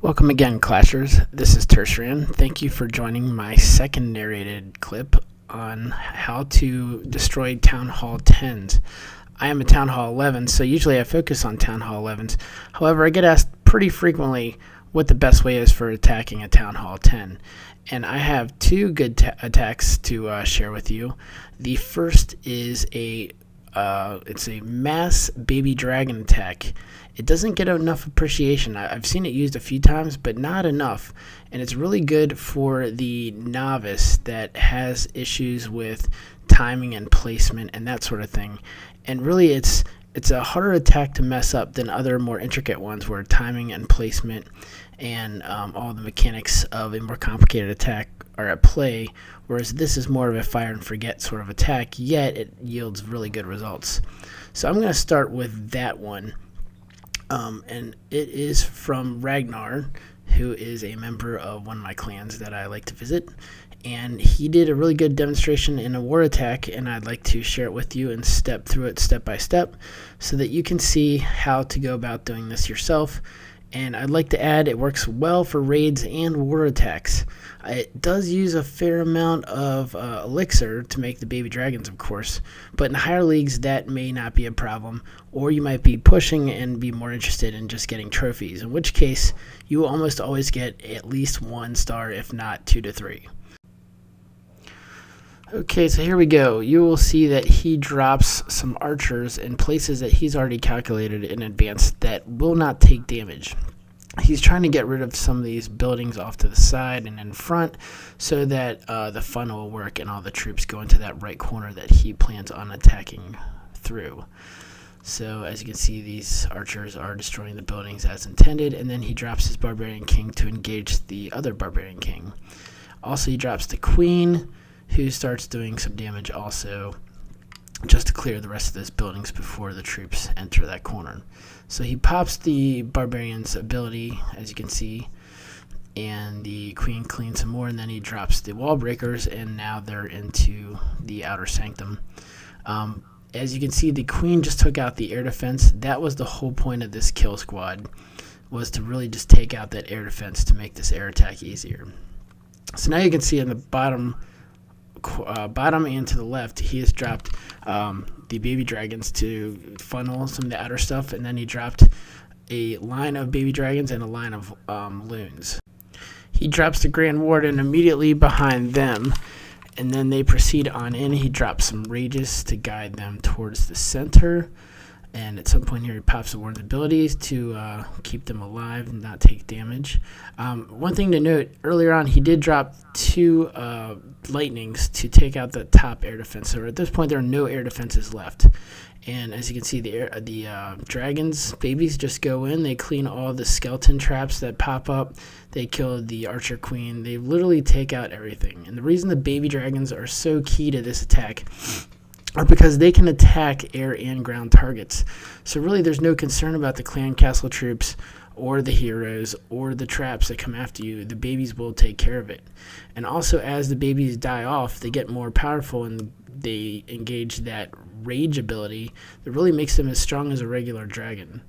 Welcome again, Clashers. This is Terceran. Thank you for joining my second narrated clip on how to destroy Town Hall 10s. I am a Town Hall 11, so usually I focus on Town Hall 11s. However, I get asked pretty frequently what the best way is for attacking a Town Hall 10. And I have two good attacks to share with you. The first is it's a mass baby dragon attack. It doesn't get enough appreciation. I've seen it used a few times, but not enough. And it's really good for the novice that has issues with timing and placement and that sort of thing. And really, it's a harder attack to mess up than other more intricate ones where timing and placement and all the mechanics of a more complicated attack are at play, whereas this is more of a fire and forget sort of attack, yet it yields really good results. So I'm going to start with that one. And it is from Ragnar, who is a member of one of my clans that I like to visit. And he did a really good demonstration in a war attack, and I'd like to share it with you and step through it step by step so that you can see how to go about doing this yourself. And I'd like to add, it works well for raids and war attacks. It does use a fair amount of elixir to make the baby dragons, of course, but in higher leagues that may not be a problem, or you might be pushing and be more interested in just getting trophies, in which case you will almost always get at least 1 star, if not 2 to 3. Okay, so here we go. You will see that he drops some archers in places that he's already calculated in advance that will not take damage. He's trying to get rid of some of these buildings off to the side and in front so that the funnel will work and all the troops go into that right corner that he plans on attacking through. So as you can see, these archers are destroying the buildings as intended, and then he drops his barbarian king to engage the other barbarian king. Also, he drops the queen, who starts doing some damage also, just to clear the rest of those buildings before the troops enter that corner. So he pops the barbarian's ability, as you can see, and the queen cleans some more, and then he drops the wall breakers, and now they're into the outer sanctum. As you can see, the queen just took out the air defense. That was the whole point of this kill squad, was to really just take out that air defense to make this air attack easier. So now you can see in the bottom and to the left, he has dropped the baby dragons to funnel some of the outer stuff, and then he dropped a line of baby dragons and a line of loons. He drops the Grand Warden immediately behind them, and then they proceed on in. He drops some rages to guide them towards the center, and at some point here he pops the Warden's abilities to keep them alive and not take damage. One thing to note, earlier on he did drop 2 lightnings to take out the top air defense. So at this point there are no air defenses left. And as you can see, the dragons, babies, just go in. They clean all the skeleton traps that pop up. They kill the archer queen. They literally take out everything. And the reason the baby dragons are so key to this attack are because they can attack air and ground targets. So really there's no concern about the clan castle troops or the heroes or the traps that come after you. The babies will take care of it. And also, as the babies die off, they get more powerful and they engage that rage ability that really makes them as strong as a regular dragon.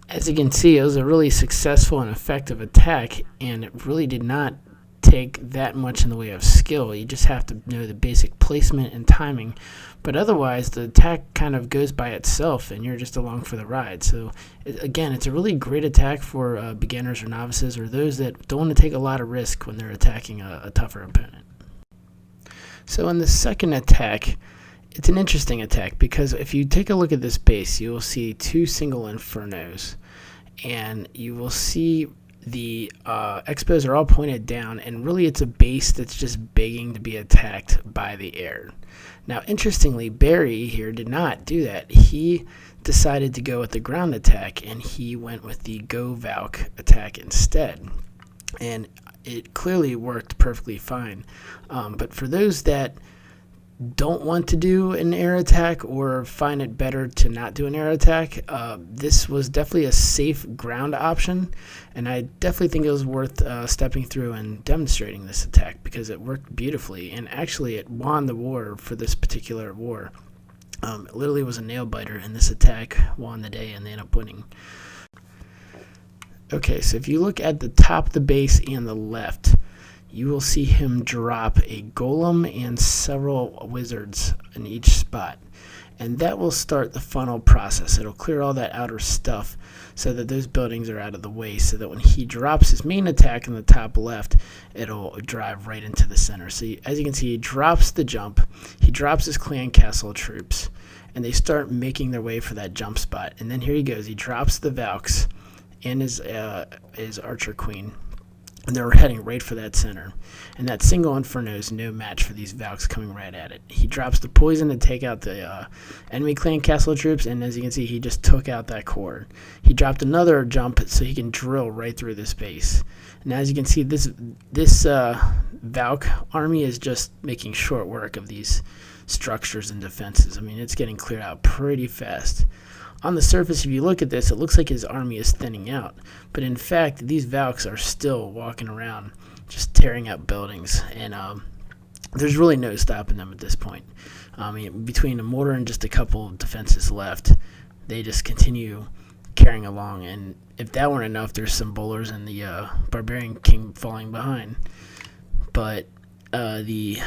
As you can see, it was a really successful and effective attack, and it really did not take that much in the way of skill. You just have to know the basic placement and timing, but otherwise the attack kind of goes by itself and you're just along for the ride. So again, it's a really great attack for beginners or novices, or those that don't want to take a lot of risk when they're attacking a tougher opponent. So in the second attack, it's an interesting attack because if you take a look at this base, you will see 2 single infernos, and you will see the expos are all pointed down, and really it's a base that's just begging to be attacked by the air. Now, interestingly, Barry here did not do that. He decided to go with the ground attack, and he went with the govalk attack instead. And it clearly worked perfectly fine. But for those that don't want to do an air attack or find it better to not do an air attack, this was definitely a safe ground option, and I definitely think it was worth stepping through and demonstrating this attack because it worked beautifully, and actually it won the war for this particular war. It literally was a nail biter, and this attack won the day and they ended up winning. Okay, so if you look at the top of the base and the left, you will see him drop a golem and several wizards in each spot. And that will start the funnel process. It'll clear all that outer stuff so that those buildings are out of the way, so that when he drops his main attack in the top left, it'll drive right into the center. So as you can see, he drops the jump, he drops his clan castle troops, and they start making their way for that jump spot. And then here he goes, he drops the Valks and his archer queen, and they're heading right for that center. And that single Inferno is no match for these Valks coming right at it. He drops the poison to take out the enemy clan castle troops, and as you can see, he just took out that core. He dropped another jump so he can drill right through this base. And as you can see, this Valk army is just making short work of these structures and defenses. I mean, it's getting cleared out pretty fast. On the surface, if you look at this, it looks like his army is thinning out. But in fact, these Valks are still walking around, just tearing up buildings. And there's really no stopping them at this point. I mean, between a mortar and just a couple of defenses left, they just continue carrying along. And if that weren't enough, there's some bowlers and the Barbarian King falling behind. But the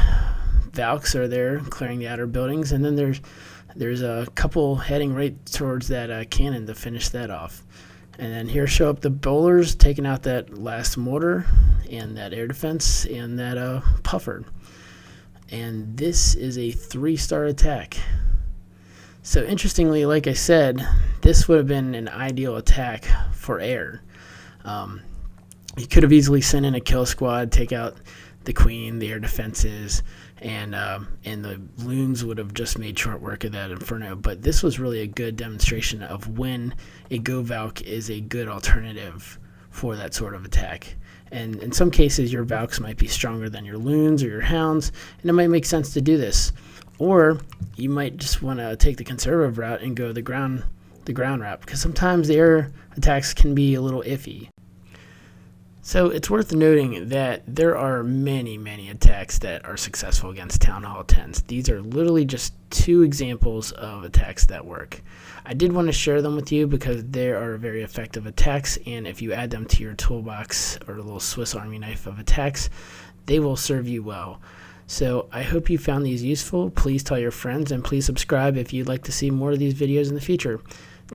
Valks are there clearing the outer buildings, and then there's a couple heading right towards that cannon to finish that off. And then here show up the bowlers taking out that last mortar and that air defense and that puffer. And this is a 3-star attack. So interestingly, like I said, this would have been an ideal attack for air. You could have easily sent in a kill squad, take out the queen, the air defenses, and the loons would have just made short work of that Inferno. But this was really a good demonstration of when a govalk is a good alternative for that sort of attack. And in some cases, your Valks might be stronger than your loons or your hounds, and it might make sense to do this. Or you might just want to take the conservative route and go the ground route, because sometimes the air attacks can be a little iffy. So it's worth noting that there are many attacks that are successful against Town Hall 10s. These are literally just 2 examples of attacks that work. I did want to share them with you because they are very effective attacks, and if you add them to your toolbox or a little Swiss Army knife of attacks, they will serve you well. So I hope you found these useful. Please tell your friends, and please subscribe if you'd like to see more of these videos in the future.